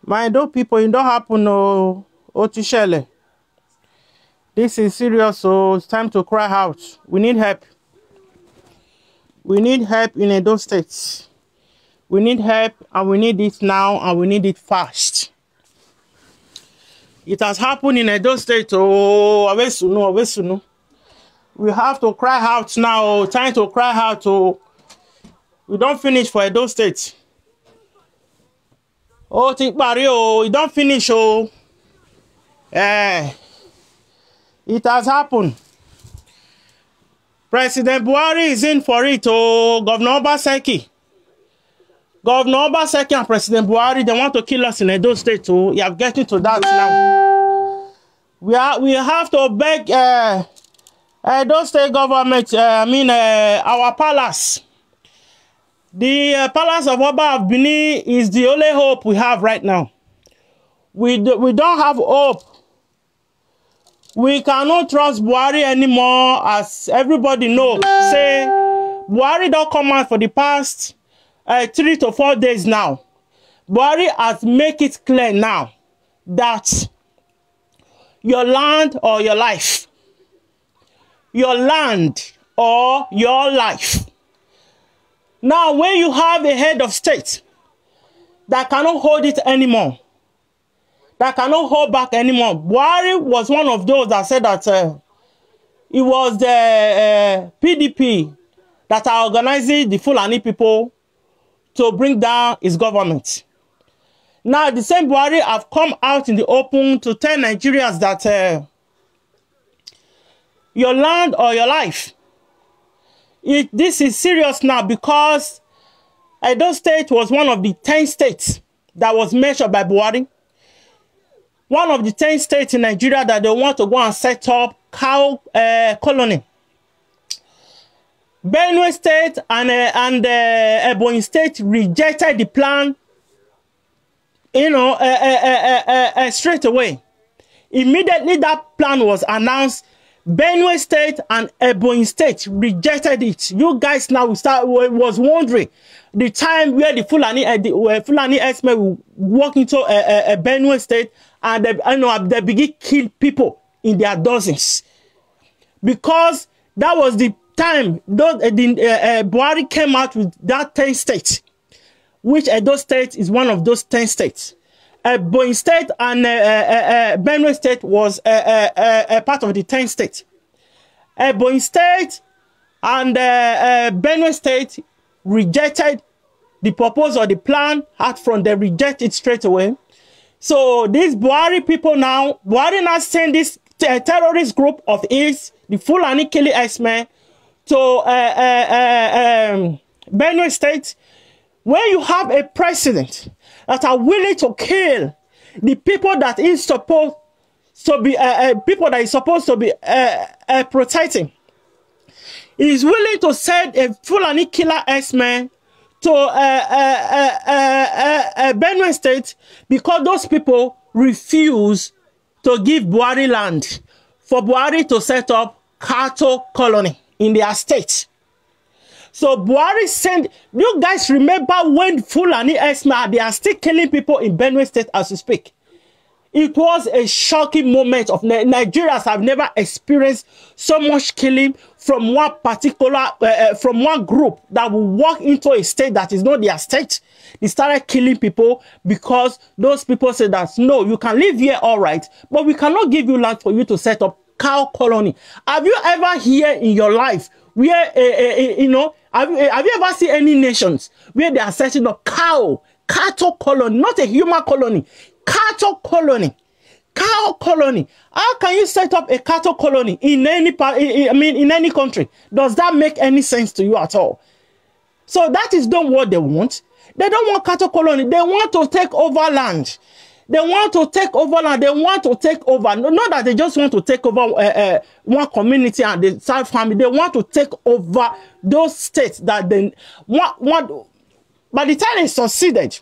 My Edo people, it don't happen, no. Otishele. This is serious, so it's time to cry out. We need help. We need help in Edo State. We need help, and we need it now, and we need it fast. It has happened in Edo State. Oh, Awesuno. We have to cry out now. Time to cry out. Oh, we don't finish for Edo State. Oh, think Mario, we don't finish. Oh, it has happened. President Buhari is in for it. Oh, Governor Obaseki. Governor Obaseki and President Buhari, they want to kill us in Edo State. Oh, you are getting to that now. We have to beg Edo State government, our palace. The palace of OBA of Benin is the only hope we have right now. We don't have hope. We cannot trust Buhari anymore, as everybody knows. Say, Buhari don't come out for the past 3 to 4 days now. Buhari has made it clear now that your land or your life. Your land or your life. Now, when you have a head of state that cannot hold it anymore, that cannot hold back anymore, Buhari was one of those that said that it was the PDP that are organizing the Fulani people to bring down his government. Now, the same Buhari have come out in the open to tell Nigerians that your land or your life. This is serious now, because Edo State was one of the 10 states that was measured by Buhari. One of the 10 states in Nigeria that they want to go and set up cow colony. Benue State and Ebonyi State rejected the plan, straight away. Immediately that plan was announced, Benue State and Ebonyi State rejected it. You guys now was wondering the time where the Fulani herdsmen will walk into a Benue State and they begin kill people in their dozens, because that was the time Buhari came out with that 10 states, which Edo State is one of those 10 states. Ebonyi State and Benue State was a part of the 10 states. Ebonyi State and Benue State rejected the purpose or the plan out front. They reject it straight away. So these Buhari people now, Buhari now send this terrorist group of his, the Fulani killing herdsmen, to Benue State. When you have a president that are willing to kill the people that is supposed to be protecting, he is willing to send a Fulani killer herdsman to Benue State, because those people refuse to give Buhari land for Buhari to set up cattle colony in their state. So Buhari sent, you guys remember when Fulani herdsmen, they are still killing people in Benue State as we speak. It was a shocking moment of Nigerians have never experienced so much killing from one particular, from one group that will walk into a state that is not their state. They started killing people because those people said that, no, you can live here all right, but we cannot give you land for you to set up cow colony. Have you ever here in your life where, have you ever seen any nations where they are setting up cattle colony, not a human colony, cattle colony, cow colony? How can you set up a cattle colony in any part, in any country? Does that make any sense to you at all? So that is not what they want. They don't want cattle colony. They want to take over land. They want to take over land. They want to take over. Not that they just want to take over one community and the side family. They want to take over those states that they want. By the time they succeeded,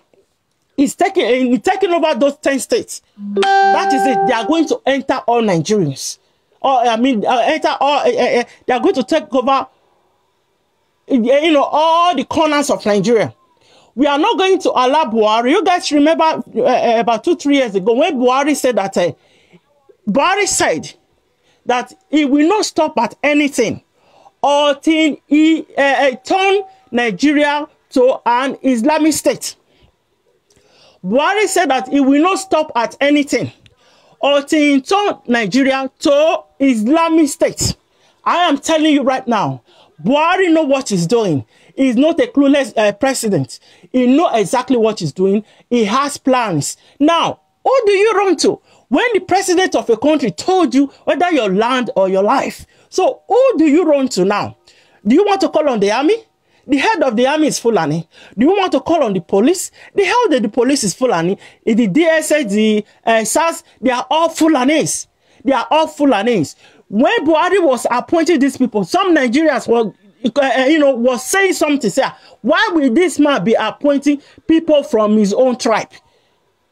he's taking over those 10 states. That is it. They are going to enter all Nigerians. Enter all. They are going to take over, all the corners of Nigeria. We are not going to allow Buhari. You guys remember about 2-3 years ago when Buhari said that he will not stop at anything until he turned Nigeria to an Islamic state. Buhari said that he will not stop at anything until he turned Nigeria to Islamic state. I am telling you right now, Buhari knows what he's doing. He's not a clueless president. He knows exactly what he's doing. He has plans. Now, who do you run to? When the president of a country told you whether your land or your life. So who do you run to now? Do you want to call on the army? The head of the army is Fulani. Do you want to call on the police? The head of the police is Fulani. The DSS, the SAS, they are all Fulanis. They are all Fulanis. When Buhari was appointing these people, some Nigerians were, was saying something. Say, why will this man be appointing people from his own tribe?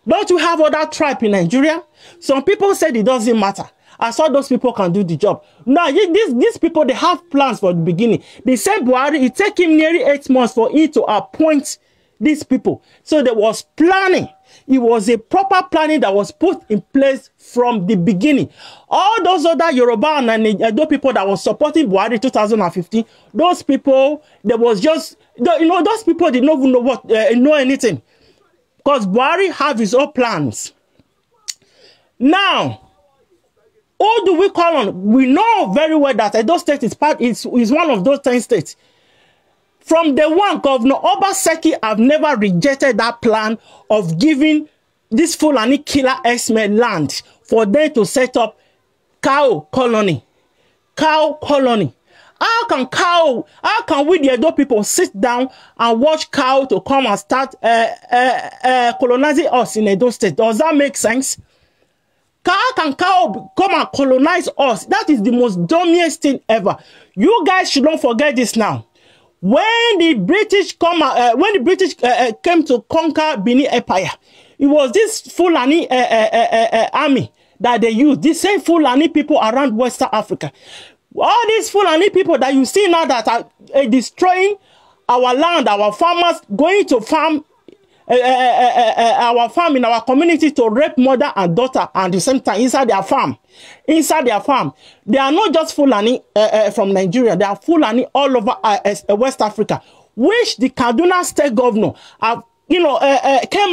Don't you have other tribe in Nigeria? Some people said it doesn't matter. I saw those people can do the job. Now, these people, they have plans for the beginning. They said Buhari, it took him nearly 8 months for him to appoint these people. So there was planning. It was a proper planning that was put in place from the beginning. All those other Yoruba and Edo people that were supporting Buhari in 2015, those people, there was just, those people did not even know anything. Because Buhari have his own plans. Now, who do we call on? We know very well that Edo State is one of those 10 states. From the one, Governor Obaseki have never rejected that plan of giving this Fulani killer X-Men land for them to set up cow colony. Cow colony. How can we the Edo people sit down and watch cow to come and start colonizing us in Edo State? Does that make sense? How can cow come and colonize us? That is the most dumbest thing ever. You guys should not forget this now. When the British came to conquer Benin Empire, it was this Fulani army that they used. These same Fulani people around Western Africa. All these Fulani people that you see now that are destroying our land, our farmers going to farm, our farm in our community to rape mother and daughter at the same time inside their farm. Inside their farm. They are not just Fulani from Nigeria. They are Fulani all over West Africa, which the Kaduna state governor have, came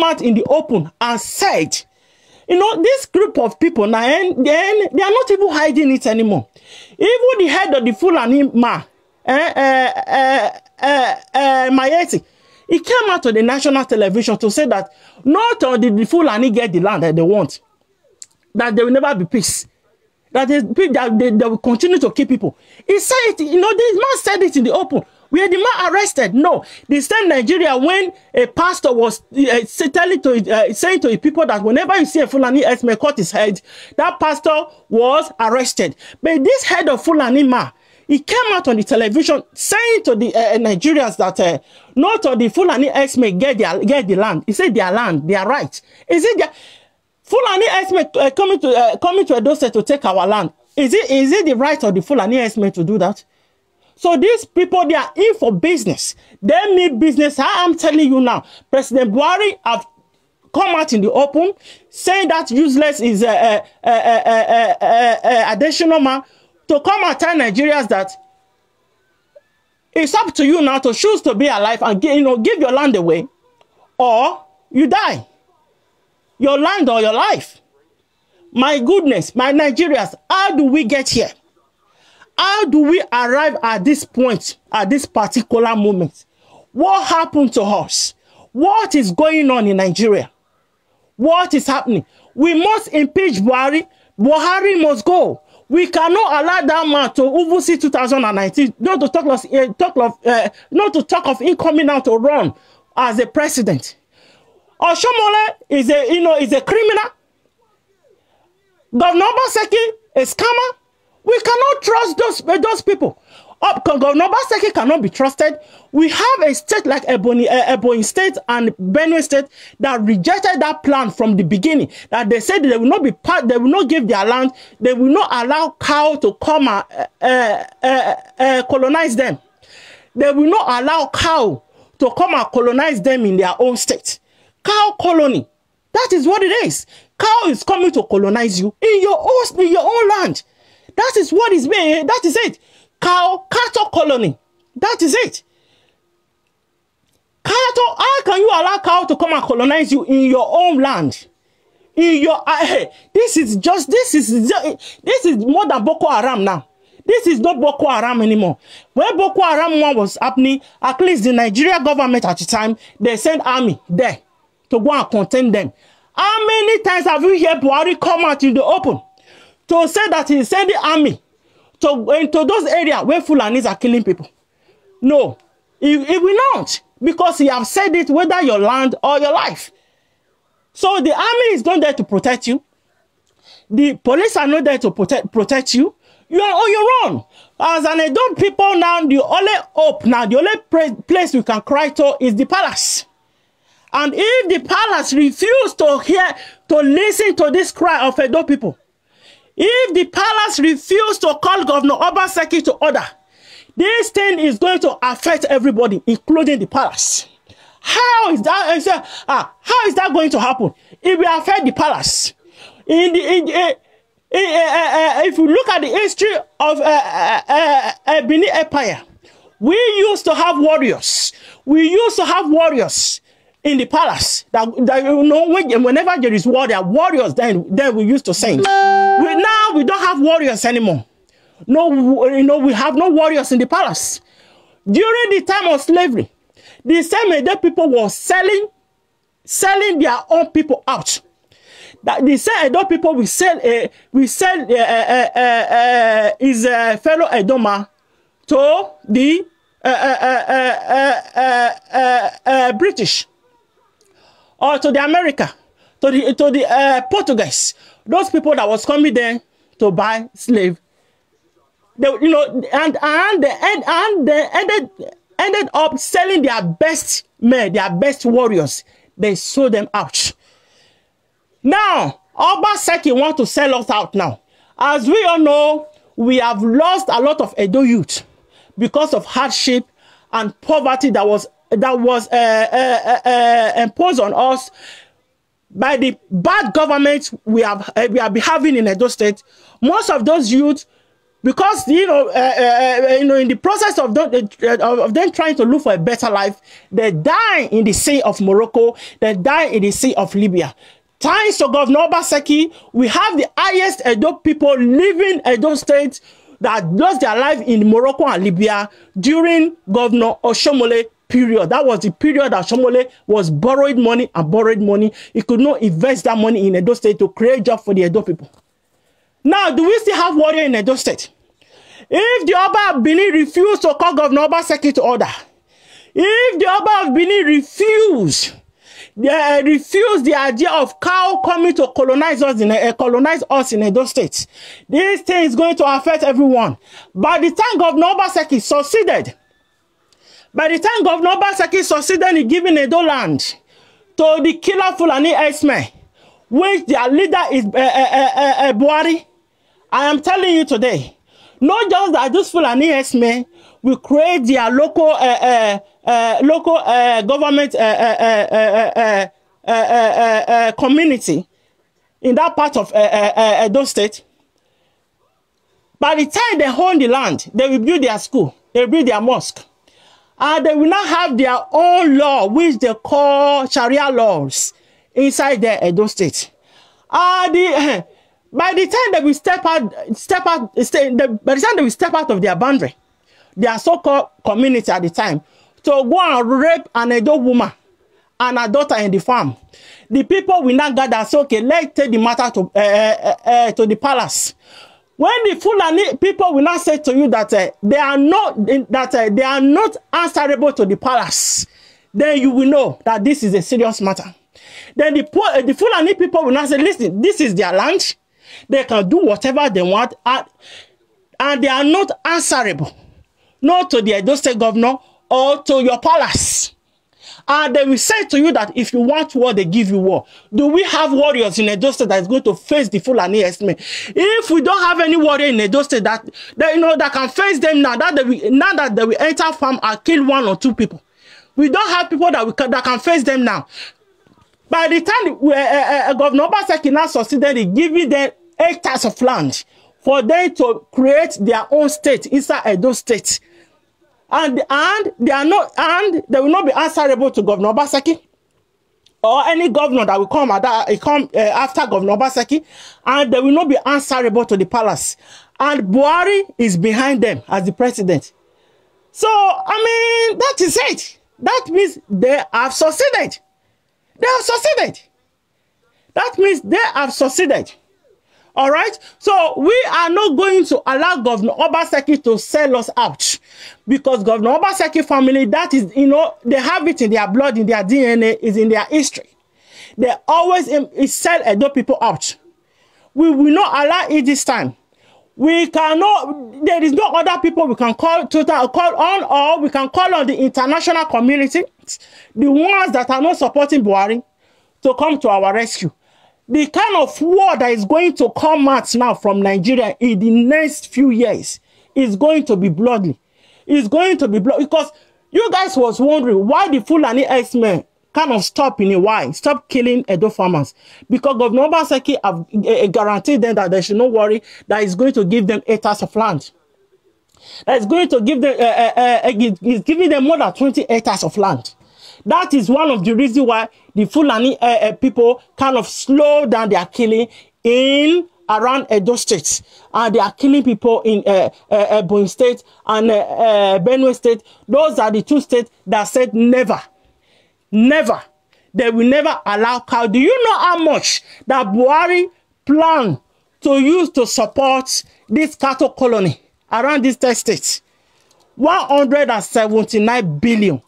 out in the open and said, this group of people now, and then they are not even hiding it anymore. Even the head of the Fulani man, Mayeti, he came out to the national television to say that not only the Fulani get the land that they want, that there will never be peace, that they will continue to kill people. He said it, this man said it in the open. We had the man arrested. No, they said in Nigeria when a pastor was saying to the people that whenever you see a Fulani may cut his head, that pastor was arrested. But this head of Fulani man, he came out on the television saying to the Nigerians that not all the Fulani may get the land. He said their land, their right. Is it their Fulani may coming to Edo State to take our land? Is it the right of the Fulani may to do that? So these people, they are in for business. They mean business. I am telling you now, President Buhari have come out in the open saying that useless is additional man to come and tell Nigerians that it's up to you now to choose to be alive and give your land away, or you die. Your land or your life. My goodness, my Nigerians, how do we get here? How do we arrive at this point, at this particular moment? What happened to us? What is going on in Nigeria? What is happening? We must impeach Buhari. Buhari must go. We cannot allow that man to oversee 2019. Not to talk of him coming out to run as a president. Oshomole is a criminal. Governor Obaseki, a scammer. We cannot trust those people. Governor Obaseki cannot be trusted. We have a state like Ebonyi State and Benue State that rejected that plan from the beginning. That they said they will not be part, they will not give their land, they will not allow cow to come and colonize them. They will not allow cow to come and colonize them in their own state. Cow colony. That is what it is. Cow is coming to colonize you in your own land. That is what is being. That is it. Cattle colony. That is it. Cattle. How can you allow cow to come and colonize you in your own land? In your this is more than Boko Haram now. This is not Boko Haram anymore. When Boko Haram one was happening, at least the Nigeria government at the time, they sent army there to go and contain them. How many times have you heard Buhari come out in the open to say that he's sending army into those areas where Fulanis are killing people? No, he will not, because he have said it whether your land or your life. So the army is not there to protect you. The police are not there to protect you. You are on your own. As an adult people now, the only hope now, the only place we can cry to is the palace. And if the palace refuse to listen to this cry of adult people, if the palace refuse to call Governor Obaseki to order, this thing is going to affect everybody, including the palace. How is that? How is that going to happen? It will affect the palace. If you look at the history of Benin Empire, we used to have warriors. We used to have warriors in the palace. That you know, whenever there is war, there are warriors. Then we used to sing. Now we don't have warriors anymore. No, you know, we have no warriors in the palace. During the time of slavery, the same day people were selling their own people out. That the same Edo people will sell his fellow Edoma to the British or to the America, to the Portuguese. Those people that was coming there to buy slave, they, you know, and they ended up selling their best men, their best warriors. They sold them out. Now, Obaseki want to sell us out now. As we all know, we have lost a lot of Edo youth because of hardship and poverty that was imposed on us by the bad government we have been having in Edo State. Most of those youth, because in the process of them trying to look for a better life, they die in the sea of Morocco, they die in the sea of Libya. Thanks to Governor Obaseki, we have the highest Edo people living Edo State that lost their life in Morocco and Libya during Governor Oshomole period. That was the period that Oshomole was borrowed money. He could not invest that money in Edo State to create jobs for the Edo people. Now, do we still have warrior in Edo State? If the Oba of Benin refused to call Governor Obaseki to order, if the Oba of Benin refused the idea of cow coming to colonize us in Edo State, this thing is going to affect everyone. By the time Governor Obaseki succeeded in giving Edo land to the killer Fulani Esme, which their leader is Buhari, I am telling you today, not just that this Fulani Esme will create their local government community in that part of Edo State. By the time they own the land, they will build their school, they will build their mosque, and they will not have their own law, which they call Sharia laws, inside their Edo State. By the time they will step out of their boundary, their so-called community at the time, to go and rape an Edo woman and her daughter in the farm, the people will not gather. So, okay, let's take the matter to the palace. When the Fulani people will not say to you that they are not answerable to the palace, then you will know that this is a serious matter. Then the Fulani people will not say, listen, this is their land. They can do whatever they want, and they are not answerable, not to the Edo State governor or to your palace. And they will say to you that if you want war, they give you war. Do we have warriors in Edo State that is going to face the Fulani Esme? If we don't have any warrior in Edo State that can face them now, that they will enter farm and kill 1 or 2 people, We don't have people that can face them now. By the time Governor Obaseki now succeeded in giving them hectares of land for them to create their own state inside Edo State, and they will not be answerable to Governor Obaseki or any governor that will come after Governor Obaseki, and they will not be answerable to the palace. And Buhari is behind them as the president. So, I mean, that is it. That means they have succeeded. They have succeeded. That means they have succeeded. All right? So, we are not going to allow Governor Obaseki to sell us out. Because Governor Obaseki family, that is, you know, they have it in their blood, in their DNA, is in their history. They always sell Edo people out. We will not allow it this time. We cannot, there is no other people we can call on, or we can call on the international community, the ones that are not supporting Buhari, to come to our rescue. The kind of war that is going to come out now from Nigeria in the next few years is going to be bloody. It's going to be bloody, because you guys was wondering why the Fulani X-Men kind of stop in a while, stop killing Edo farmers, because Governor Obaseki have guaranteed them that they should not worry, that is going to give them hectares of land. That is going to give them, is giving them more than 20 hectares of land. That is one of the reasons why the Fulani people kind of slow down their killing in around Edo State, and they are killing people in Ebonyi State and Benue State. Those are the two states that said never. Never. They will never allow cow. Do you know how much that Buhari plan to use to support this cattle colony around these 10 states? 179 billion.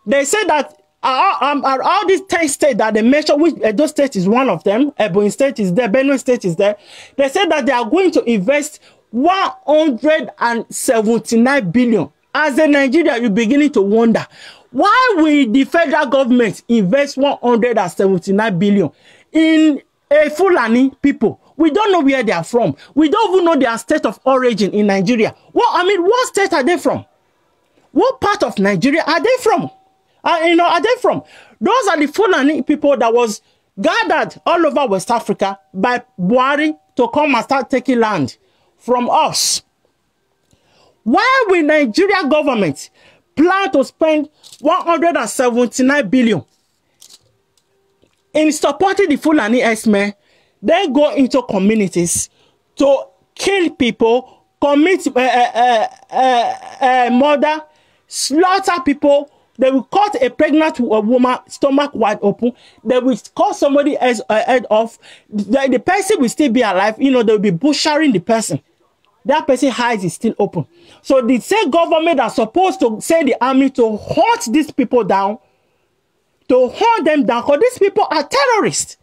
They say that all these 10 states that they mentioned, which Edo State is one of them, Ebonyi State is there, Benue State is there, they said that they are going to invest 179 billion. As a Nigeria, you're beginning to wonder, why will the federal government invest 179 billion in a Fulani people? We don't know where they are from. We don't even know their state of origin in Nigeria. What state are they from? What part of Nigeria are they from? Are they from? Those are the Fulani people that was gathered all over West Africa by Buhari to come and start taking land from us. Why will Nigeria government plan to spend 179 billion in supporting the Fulani X-Men, then go into communities to kill people, commit murder, slaughter people? They will cut a pregnant woman stomach wide open. They will cut somebody else head off. The person will still be alive. You know, they will be butchering the person. That person's eyes is still open. So the same government are supposed to send the army to hunt these people down, to hunt them down, because these people are terrorists.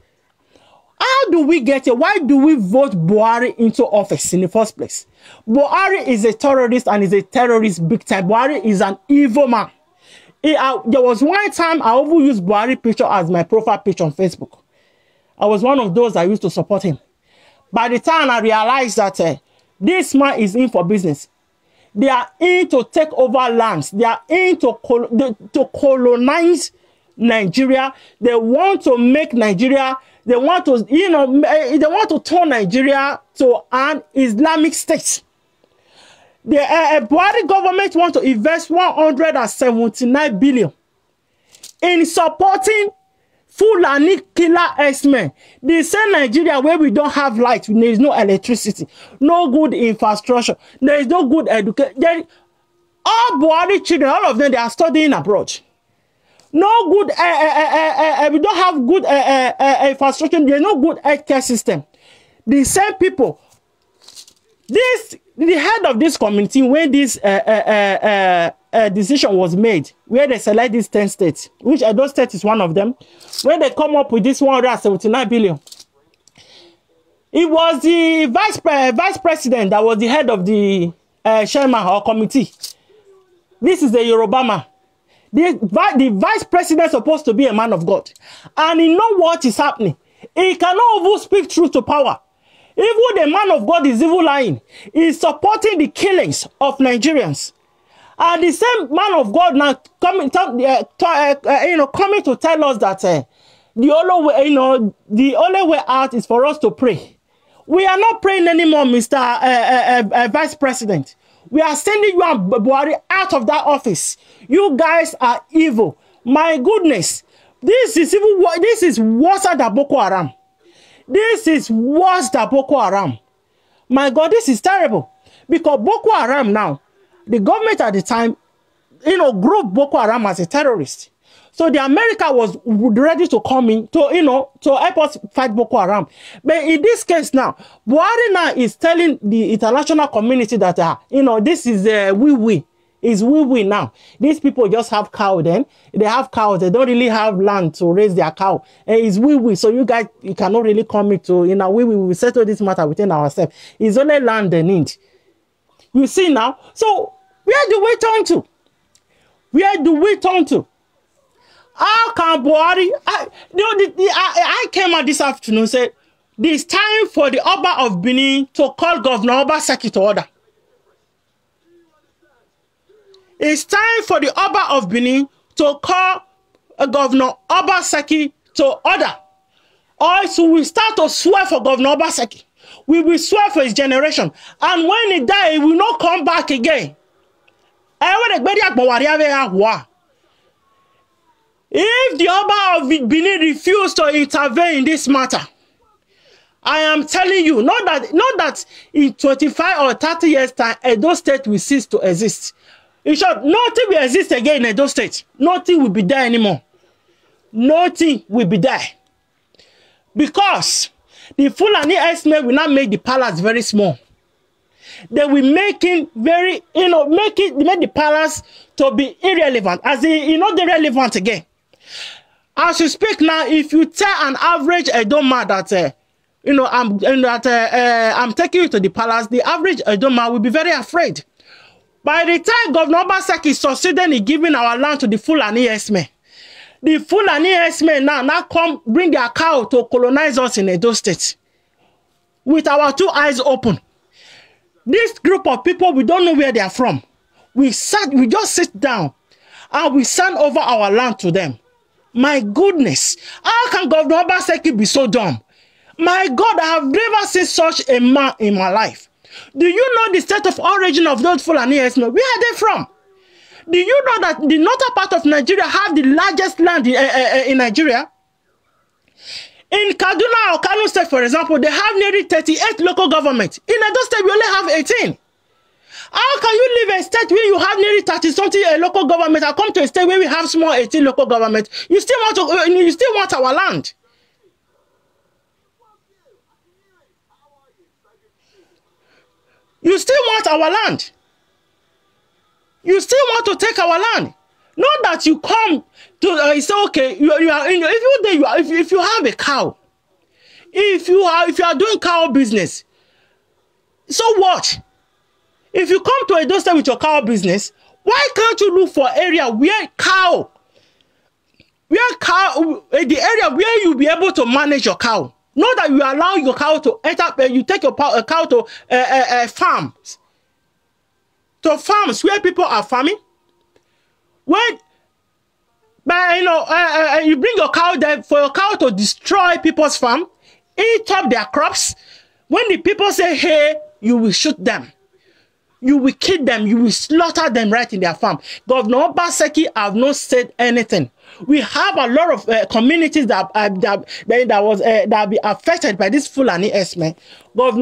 How do we get it? Why do we vote Buhari into office in the first place? Buhari is a terrorist, and is a terrorist big time. Buhari is an evil man. There was one time I even used Buhari picture as my profile picture on Facebook. I was one of those that used to support him. By the time I realized that this man is in for business. They are in to take over lands. They are in to colonize Nigeria. They want to make Nigeria, they want to, they want to turn Nigeria to an Islamic state. The Buhari government want to invest 179 billion in supporting Fulani killer X-Men. They say Nigeria, where we don't have light, there is no electricity, no good infrastructure, there is no good education. All Buhari children, all of them, they are studying abroad. No good, we don't have good infrastructure, there is no good healthcare system. The same people, the head of this community, when this decision was made, where they select these 10 states, which Edo State is one of them, when they come up with this 179 billion, it was the vice president that was the head of the chairman or committee. This is the Yoruba man. The vice president is supposed to be a man of God, and he knows what is happening. He cannot even speak truth to power. Even the man of God is even lying. He is supporting the killings of Nigerians. And the same man of God now coming to tell us that the only way, the only way out is for us to pray. We are not praying anymore, Mr. Vice President. We are sending you and Buhari out of that office. You guys are evil. My goodness, this is worse than Boko Haram. This is worse than Boko Haram. My God, this is terrible. Because Boko Haram now, the government at the time, grouped Boko Haram as a terrorist. So the America was ready to come in to help us fight Boko Haram. But in this case now, Buhari now is telling the international community that this is we. Is we now. These people just have cow then. They have cows. They don't really have land to raise their cow. It's we. So you guys, you cannot really come into, we will settle this matter within ourselves. It's only land they need. You see now? So where do we turn to? Where do we turn to? How can Buhari? I came out this afternoon and said, it's time for the Oba of Benin to call Governor Obaseki to order. It's time for the Oba of Benin to call Governor Obaseki to order. Or so we start to swear for Governor Obaseki. We will swear for his generation. And when he dies, he will not come back again. If the Oba of Benin refuse to intervene in this matter, I am telling you, not that in 25 or 30 years' time, Edo State will cease to exist. In short, nothing will exist again in Edo State. Nothing will be there anymore. Nothing will be there. Because the Fulani herdsmen will not make the palace very small. They will make it very, make the palace to be irrelevant. As in, they're relevant again. As you speak now, if you tell an average Edo man that, I'm taking you to the palace, the average Edo man will be very afraid. By the time Governor Obaseki succeeded in giving our land to the Fulani herdsmen, the Fulani herdsmen now come bring their cow to colonize us in Edo State. With our two eyes open. This group of people, we don't know where they are from. We just sit down and we send over our land to them. My goodness, how can Governor Obaseki be so dumb? My God, I have never seen such a man in my life. Do you know the state of origin of those Fulani herdsmen? Where are they from? Do you know that the northern part of Nigeria have the largest land in Nigeria? In Kaduna or Kano State, for example, they have nearly 38 local governments. In Edo State, we only have 18. How can you live a state where you have nearly 30-something local government and come to a state where we have small 18 local governments? You still want our land. You still want our land. You still want to take our land. Not that you come to say, okay, if you have a cow, if you are doing cow business, so what? If you come to Edo State with your cow business, why can't you look for area where the area where you'll be able to manage your cow? Not that you allow your cow to enter, you take your cow to farms. To farms where people are farming. When you bring your cow there for your cow to destroy people's farm, eat up their crops. When the people say, hey, you will shoot them. You will kill them. You will slaughter them right in their farm. Governor Obaseki have not said anything. We have a lot of communities that be affected by this Fulani herdsmen. Have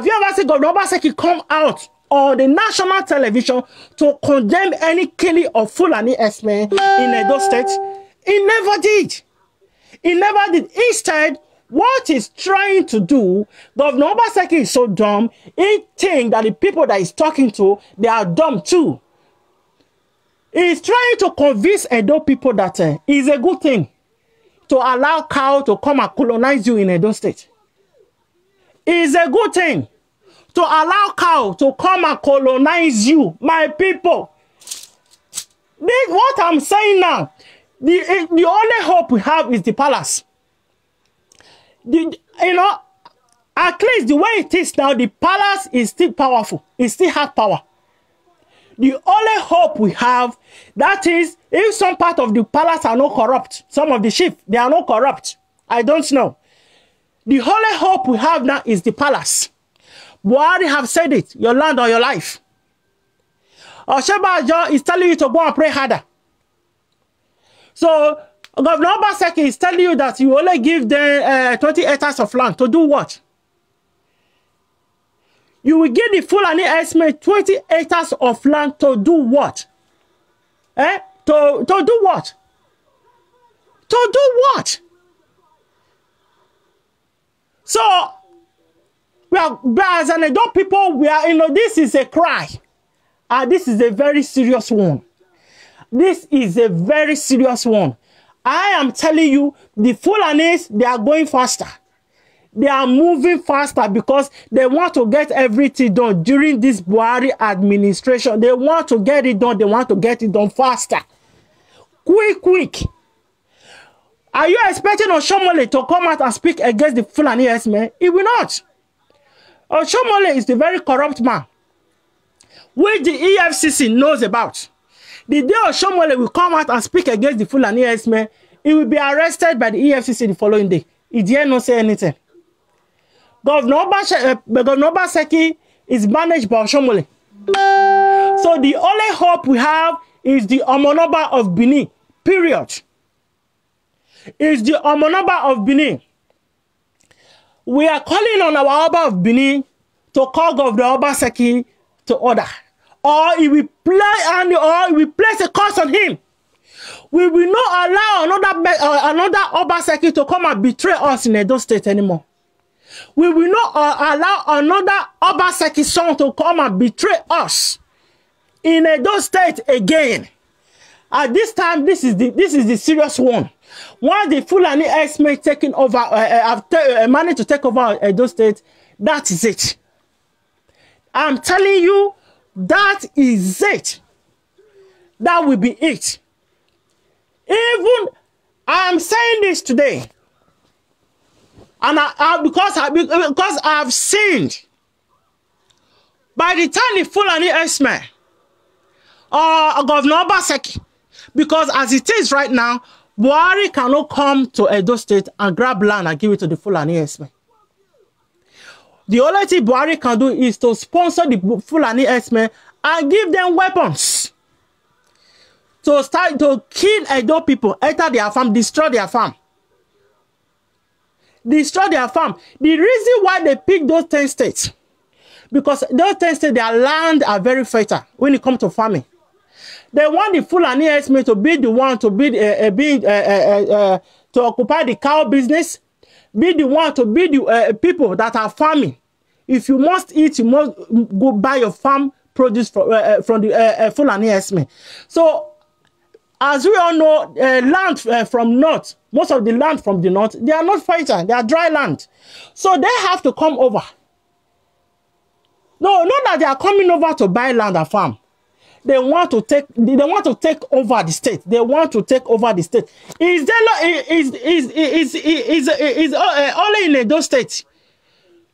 you ever seen Governor Obaseki come out on the national television to condemn any killing of Fulani herdsmen in Edo State? He never did. He never did. Instead, what he's trying to do, Governor Obaseki is so dumb, he thinks that the people that he's talking to, they are dumb too. He's trying to convince Edo people that it's a good thing to allow cow to come and colonize you in Edo State. It's a good thing to allow cow to come and colonize you, my people. What I'm saying now, the only hope we have is the palace. At least the way it is now, the palace is still powerful. It still has power. The only hope we have, that is, if some part of the palace are not corrupt, some of the chief, they are not corrupt. I don't know. The only hope we have now is the palace. Buhari have said it, your land or your life. Oshibajo is telling you to go and pray harder. So, Governor Obaseki is telling you that you only give them 20 hectares of land. To do what? You will give the Fulani estimate 20 hectares of land to do what? To do what? To do what? So, we are, as an adult people, we are, this is a cry. And this is a very serious one. This is a very serious one. I am telling you, the Fulanis, they are going faster. They are moving faster because they want to get everything done during this Buhari administration. They want to get it done. They want to get it done faster. Quick. Are you expecting Oshomole to come out and speak against the Fulani herdsmen? He will not. Oshomole is the very corrupt man, which the EFCC knows about. The day Oshomole will come out and speak against the Fulani herdsmen, he will be arrested by the EFCC the following day. He dare not say anything. Governor Obaseki is managed by Oshomole. So the only hope we have is the Omonoba of Benin. Period. Is the Omonoba of Benin. We are calling on our Oba of Benin to call Governor Obaseki to order. Or he will place a curse on him. We will not allow another Obaseki to come and betray us in Edo State anymore. We will not allow another Obaseki son to come and betray us in Edo State again. At this time, this is the serious one. Once the Fulani herdsmen taking over, managed to take over Edo State, that is it. I'm telling you, that is it. That will be it. Even I'm saying this today, and because I've seen, by the time the Fulani herdsmen or Governor Obaseki, because as it is right now, Buhari cannot come to Edo State and grab land and give it to the Fulani herdsmen. The only thing Buhari can do is to sponsor the Fulani herdsmen and give them weapons to start to kill Edo people, enter their farm, destroy their farm. Destroy their farm. The reason why they pick those 10 states, because those 10 states, their land are very fertile when it comes to farming. They want the Fulani herdsmen to be the one to be to occupy the cow business, be the one to be the people that are farming. If you must eat, you must go buy your farm produce from the Fulani herdsmen. So, as we all know, land from north, most of the land from the north, they are not fertile, they are dry land. So they have to come over. No, not that they are coming over to buy land and farm. They want to take over the state. They want to take over the state. Is only in Edo State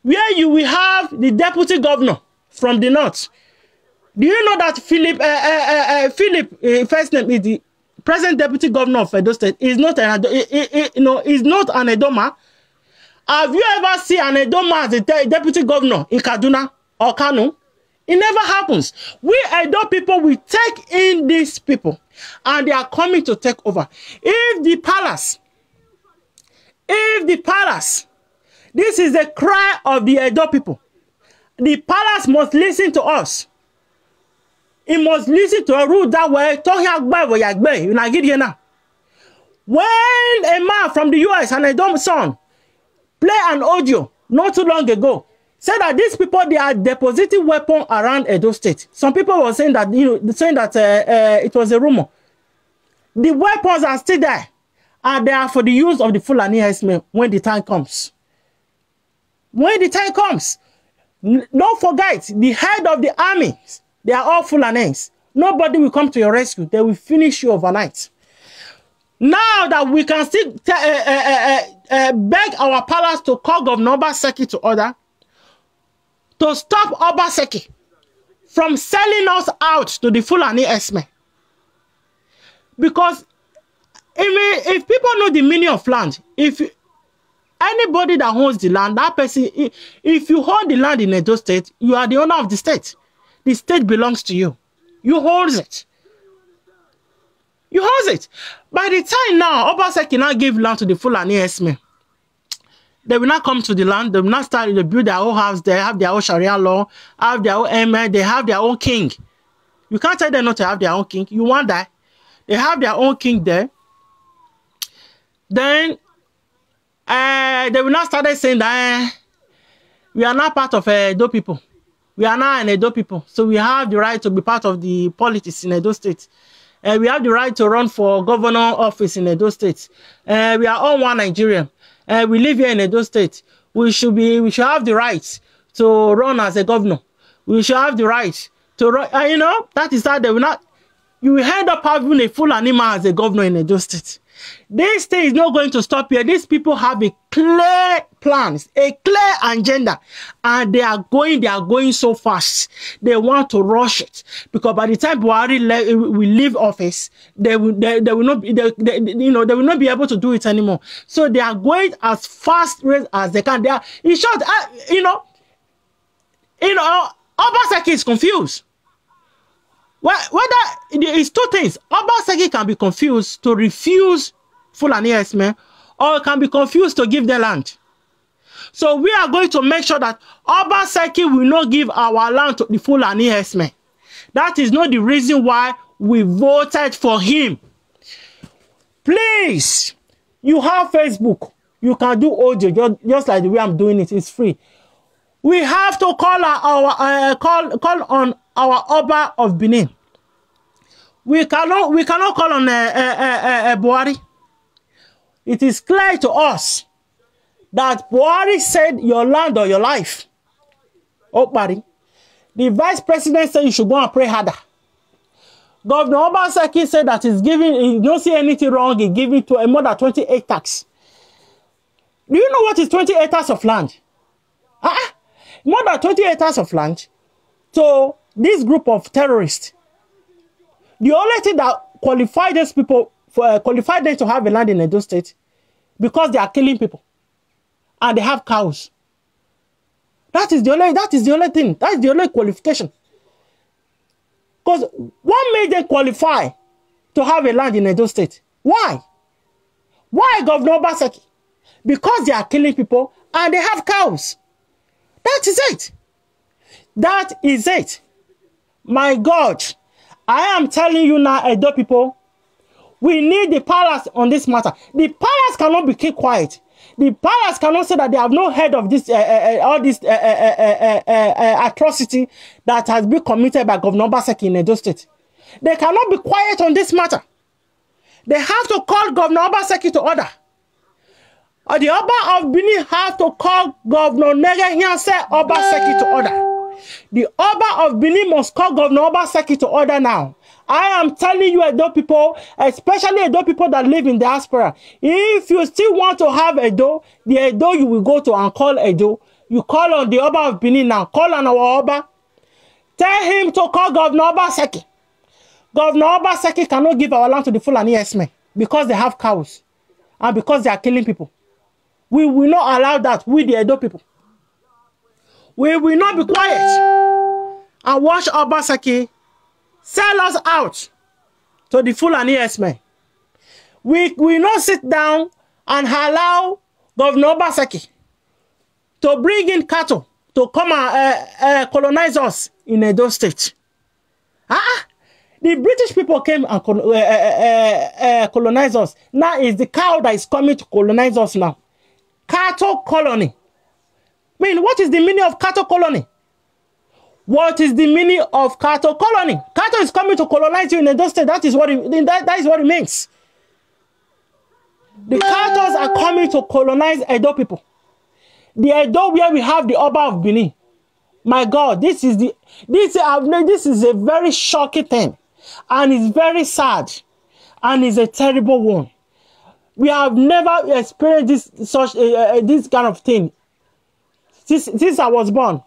where you will have the deputy governor from the north. Do you know that Philip first name is the present deputy governor of Edo State is not an is not an Edoma? Have you ever seen an Edoma as a deputy governor in Kaduna or Kano? It never happens. We Edo people, we take in these people and they are coming to take over. If the palace, this is the cry of the Edo people. The palace must listen to us. It must listen to a rule that way. When a man from the US and a dumb son play an audio not too long ago, said that these people, they are depositing weapons around Edo State. Some people were saying that, it was a rumor. The weapons are still there, and they are for the use of the Fulani herdsmen when the time comes. When the time comes, don't forget, the head of the army, they are all Fulanis. Nobody will come to your rescue. They will finish you overnight. Now that we can still beg our palace to call Governor Obaseki to order, to stop Obaseki from selling us out to the Fulani Esme. Because if people know the meaning of land, if anybody that owns the land, that person, if you hold the land in Edo State, you are the owner of the state. The state belongs to you. You hold it. You hold it. By the time now, Obaseki now give land to the Fulani Esme. They will not come to the land. They will not start to build their own house. They have their own Sharia law, have their own emir. They have their own king. You can't tell them not to have their own king. You want that? They have their own king there. Then they will not start saying that we are not part of Edo people. We are not an Edo people. So we have the right to be part of the politics in Edo State. We have the right to run for governor office in Edo State. We are all one Nigerian. We live here in Edo State. We should have the right to run as a governor. We should have the right to run. You know, that is how they will not. You will end up having a full animal as a governor in Edo State. This thing is not going to stop here. These people have a clear plans, a clear agenda, and they are going so fast. They want to rush it because by the time Buhari will leave office, they will not be able to do it anymore. So they are going as fast as they can. They are, in short, Obaseki is confused. Whether it's two things. Obaseki can be confused to refuse Fulani Esme, or can be confused to give the land. So we are going to make sure that Obaseki will not give our land to the Fulani Esme. That is not the reason why we voted for him. Please, you have Facebook. You can do audio just like the way I'm doing it. It's free. We have to call on our OBA of Benin. We cannot call on Buhari. It is clear to us that Buhari said your land or your life. Oh, buddy. The vice president said you should go and pray harder. Governor Obaseki said that he don't see anything wrong in giving to a more than 20 acres. Do you know what is 20 acres of land? More than 20 acres of land to this group of terrorists. The only thing that qualified these people qualified them to have a land in Edo State because they are killing people and they have cows. That is the only thing. That is the only qualification. Because what made them qualify to have a land in Edo State? Why? Why, Governor Obaseki? Because they are killing people and they have cows. That is it. That is it. My God, I am telling you now, Edo people, we need the palace on this matter. The palace cannot be kept quiet. The palace cannot say that they have no head of this all this atrocity that has been committed by Governor Obaseki in Edo State. They cannot be quiet on this matter. They have to call Governor Obaseki to order. Or the Oba of Benin have to call Governor Obaseki to order. The Oba of Benin must call Governor Obaseki to order now. I am telling you, Edo people, especially Edo people that live in diaspora, if you still want to have Edo, the Edo you will go to and call Edo. You call on the Oba of Benin now. Call on our Oba. Tell him to call Governor Obaseki. Governor Obaseki cannot give our land to the Fulani Esme because they have cows and because they are killing people. We will not allow that with the Edo people. We will not be quiet and watch Obaseki sell us out to the Fulani Esme. We will not sit down and allow Governor Obaseki to bring in cattle to come and colonize us in Edo State. The British people came and colonize us. Now it's the cow that is coming to colonize us now. Cattle colony. I mean, what is the meaning of cattle colony? What is the meaning of cattle colony? Cattle is coming to colonize you in Edo State. That is what it means. The cattle are coming to colonize Edo people. The Edo where we have the Oba of Benin. My God, this is a very shocking thing, and it's very sad, and it's a terrible one. We have never experienced this kind of thing since I was born.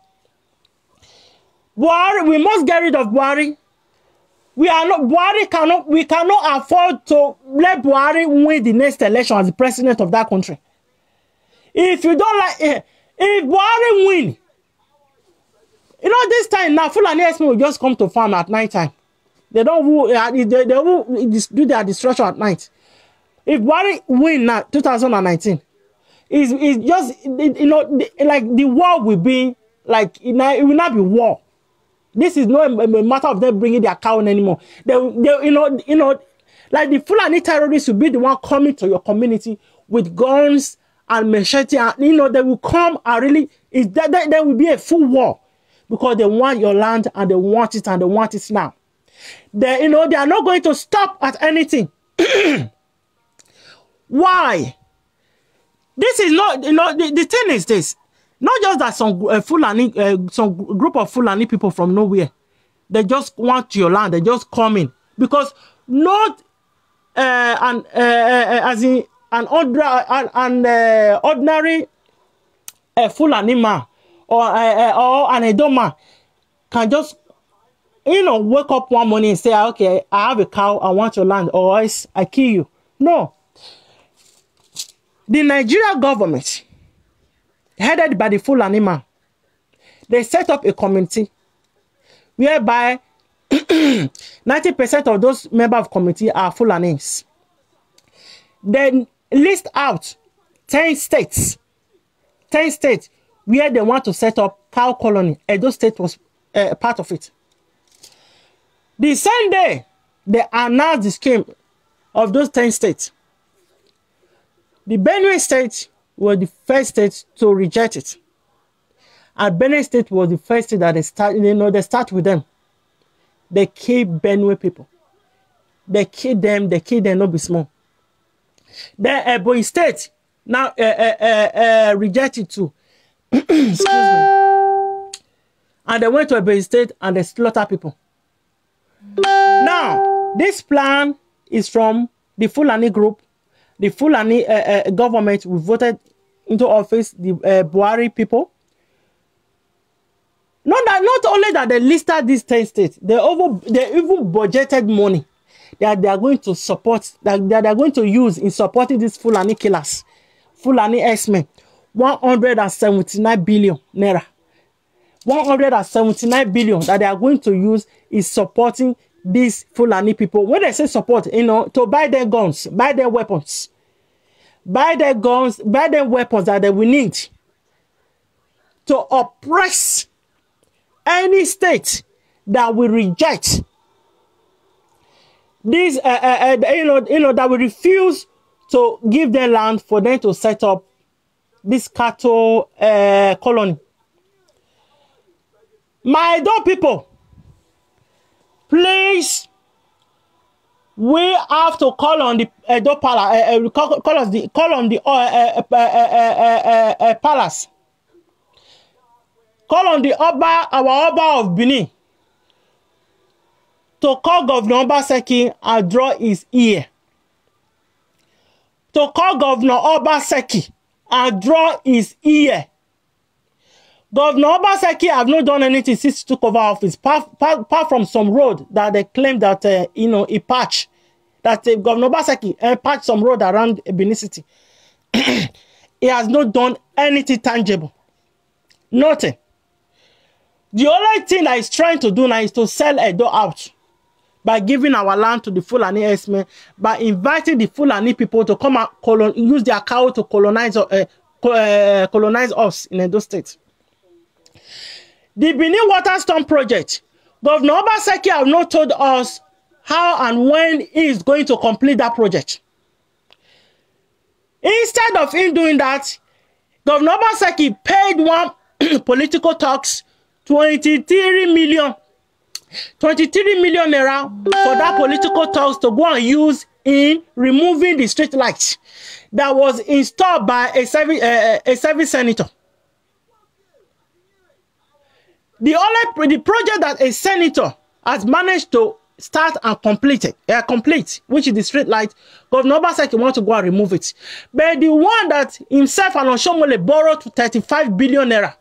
Buhari, we must get rid of Buhari. We cannot afford to let Buhari win the next election as the president of that country. If you don't like, if Buhari win, you know, this time now, Fulani Esme will just come to farm at night time. They will do their destruction at night. If Buhari win now, 2019, it's just, you know, like the war will be, like, it will not be war. This is not a matter of them bringing their cow anymore. They you know, like the Fulani terrorists will be the one coming to your community with guns and machete, and you know, they will come and really, there will be a full war because they want your land and they want it now. They, you know, they are not going to stop at anything. Why? This is not, you know, the thing is this. Not just that some some group of Fulani people from nowhere, they just want your land. They just come in because not as in an ordinary Fulani man or an Edo man can just, you know, wake up one morning and say, okay, I have a cow, I want your land, or else I kill you. No. The Nigerian government, headed by the Fulani man, they set up a committee whereby 90% of those members of committee are Fulanis. They list out 10 states where they want to set up cow colony. Edo State was part of it. The same day, they announced the scheme of those 10 states. The Benue State was the first state to reject it. And Benue State was the first state that they start with them. They kill Benue people. They kill them, no be small. Then Ebonyi State now rejected too. Excuse me. And they went to Ebonyi State and they slaughter people. Now, this plan is from the Fulani group. The Fulani government who voted into office, the Buhari people. Not only that they listed these 10 states, they even budgeted money that they are going to support, that they are going to use in supporting these Fulani killers, Fulani X-Men. 179 billion naira. 179 billion that they are going to use is supporting these Fulani people. When they say support, you know, to buy their guns, buy their weapons. Buy their guns, buy their weapons that they will need to oppress any state that will reject this, that will refuse to give them land for them to set up this cattle colony. My Edo people, please, we have to call on the Edo Palace, call on the palace. Call on the Oba, our Oba of Benin, to call Governor Obaseki and draw his ear. To call Governor Obaseki and draw his ear. Governor Obaseki have not done anything since he took over office, apart from some road that they claim that, he patched. That Governor Obaseki patched some road around Benin City. He has not done anything tangible. Nothing. The only thing that he's trying to do now is to sell Edo out by giving our land to the Fulani X-Men, by inviting the Fulani people to come and use their cow to colonize us in Edo State. The Benin Water Storm Project, Governor Obaseki have not told us how and when he is going to complete that project. Instead of him doing that, Governor Obaseki paid one political talks 23 million naira for that political talks to go and use in removing the street lights that was installed by a service senator. The project that a senator has managed to start and complete, which is the street light, Governor Obaseki wants to go and remove it. But the one that himself and Oshomole borrowed 35 billion naira,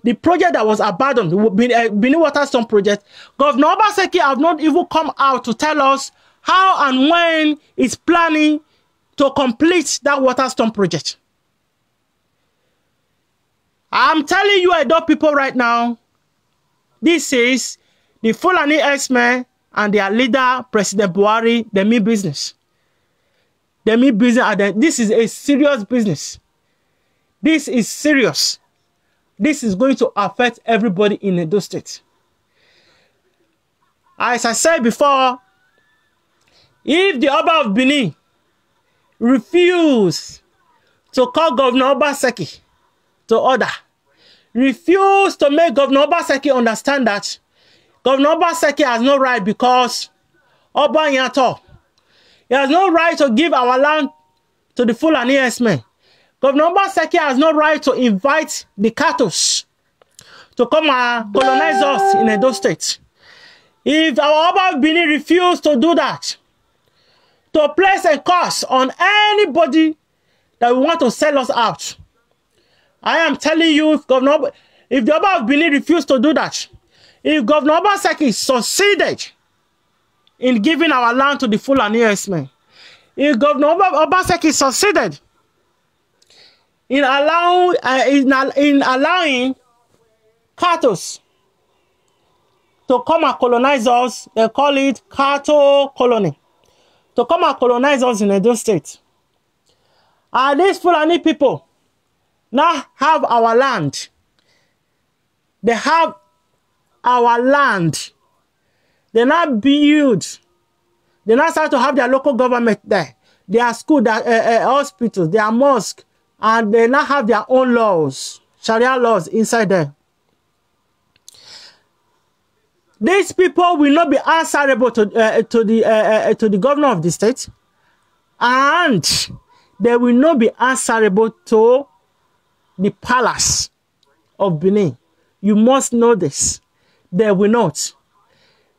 the project that was abandoned, the Benin Waterstone project, Governor Obaseki have not even come out to tell us how and when he's planning to complete that Waterstone project. I'm telling you, Edo people right now, this is the Fulani X-Men and their leader, President Buhari, they mean business. They mean business. This is a serious business. This is serious. This is going to affect everybody in Edo State. As I said before, if the Oba of Benin refuse to call Governor Obaseki to order, refuse to make Governor Obaseki understand that Governor Obaseki has no right because Oba Nyato, he has no right to give our land to the Fulani X-Men. Governor Obaseki has no right to invite the Katos to come and colonize us in Edo State. If our Oba of Benin refuse to do that, to place a curse on anybody that want to sell us out, I am telling you, if the Oba of Benin refuse to do that, if Governor Obaseki succeeded in giving our land to the Fulani X-Men, if Governor Obaseki succeeded in allowing Katos to come and colonize us, they call it Kato colony, to come and colonize us in Edo State. And these Fulani people now have our land. They have our land. They now build. They now start to have their local government there. Their school, their hospitals, their mosque, and they now have their own laws, Sharia laws inside there. These people will not be answerable to the governor of the state, and they will not be answerable to the palace of Benin. You must know this. They will not.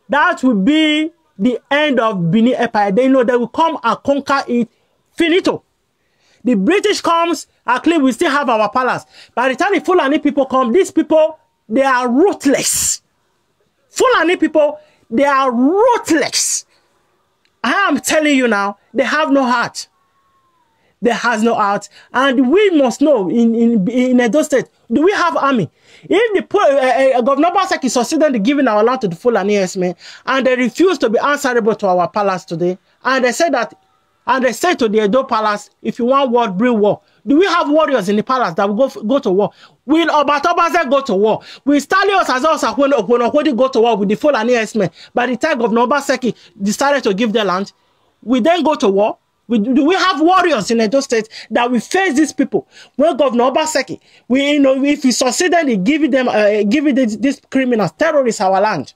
That will be the end of Benin Empire. They know they will come and conquer it. Finito. The British comes, at least we still have our palace. By the time the Fulani people come, these people, they are ruthless. Fulani people, they are ruthless. I am telling you now, they have no heart. They has no heart. And we must know, in Edo State, do we have army? If the Governor Obaseki succeeded in giving our land to the Fulani X-Men, and they refuse to be answerable to our palace today, and they say that, and they say to the Edo Palace, if you want war, bring war. Do we have warriors in the palace that will go to war? Will Obatobaze go to war? Will Stalios as also when go to war with the Fulani X-Men? By the time Governor Obaseki decided to give their land, we then go to war? Do we have warriors in Edo State that will face these people? When Governor Obaseki, if he succeeded in giving these criminals, terrorists our land,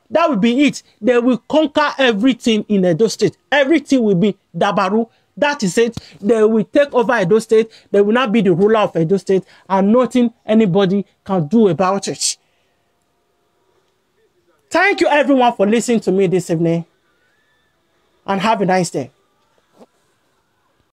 that will be it. They will conquer everything in Edo State. Everything will be Dabaru. That is it. They will take over Edo State. They will not be the ruler of Edo State, and nothing anybody can do about it. Thank you everyone for listening to me this evening, and have a nice day.